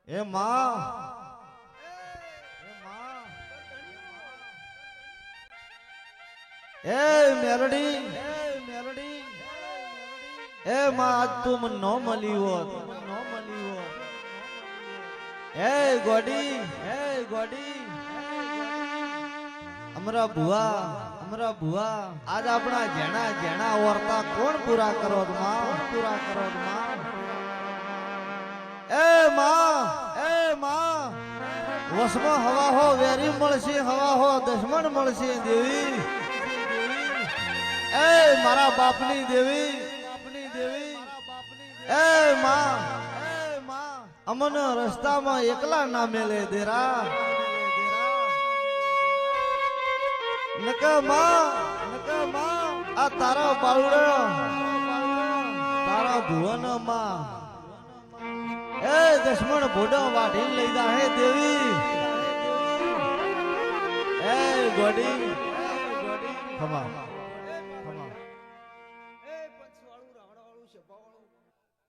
એ માં એ મેલડી એ માં આજ તું મને ન મળી હોત એ ગોડી અમરા ભુવા આજ આપણા જેણા ઓરતા કોણ પૂરા કરો માં એ માં વસમાં હવા હો વેરી મળશે હવા હો દશમન મળશે દેવી એ મારા બાપની દેવી એ માં અમન રસ્તામાં એકલા ના મેલે દેરા નકા માં આ તારા બાળુડા તારા ભુવન માં એ દશમન ભોડો વાઢી લઈ જા હે દેવી એ ગોડી ખમા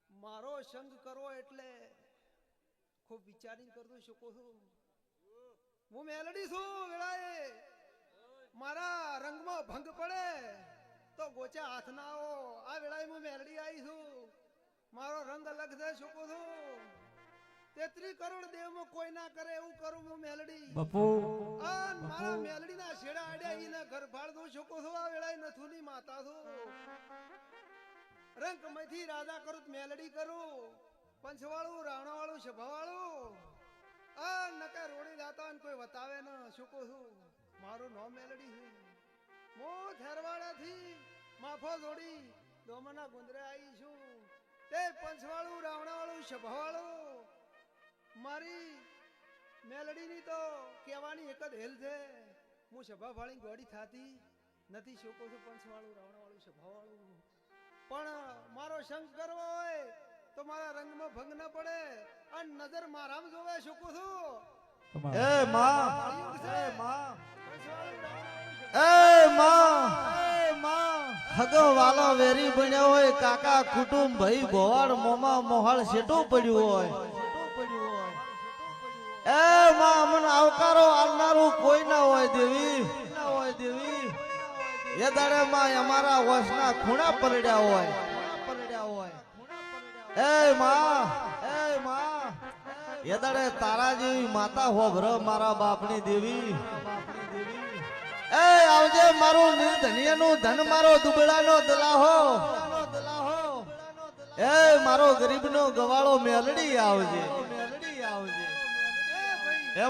મારો સંગ કરો એટલે ખૂબ વિચારી કરતો શકો છું. હું મેલડી છું વેળાએ મારા રંગમાં ભંગ પડે તો ગોચા હાથ ના આવો. આ વેળાએ હું મેલડી આવી છું. મારો રંગ અલગ થઈ શકો છું. 33 કરોડ દેવમાં કોઈ ના કરે એવું કરું હું મેલડી બાપુ. મારા મેલડી ના છેડા આડ્યા ઈના ઘર ફાળ દો શકો છો. આ વેળાએ નથુની માતા છું. રંગ માંથી રાજા કરું મેલડી કરું પંચવાળું રાણાવાળું સભાવાળું આ નકા રોડી જાતા ને કોઈ વતાવે ન શકો છું. મારું નામ મેલડી છે. મો થેરવાડાથી માફો જોડી દોમના ગુંદરે આવી છું. તે પંચવાળું રાવણાવાળું સભાવાળું મારી મેલડીની તો કહેવાની એક જ હેલ છે. હું સભાવાળી ગોડી થાતી નથી શકો છું. પંચવાળું રાવણાવાળું સભાવાળું પણ મારો સંગ કરવો હોય તો મારા રંગમાં ભંગ ન પડે અને નજર મારામ જોવે શકું છું. એ માં હગો વાલો વેરી બન્યો હોય કાકા કુટુંબ ભાઈ ભોવાડ મોમા મોહાળ શેટું પડ્યું હોય એ માં અમને આવકારો આલનારું કોઈ ના હોય દેવી એ દાડે માં અમારા વસના ખૂણા પરડ્યા હોય એ માં એ દાડે તારા જેવી માતા હોભર મારા બાપની દેવી એ આવજે મારું નિર્ધનિયાનું ધન મારો દુબળાનો દલાહો એ મારો ગરીબનો ગવાળો મેલડી આવજે એ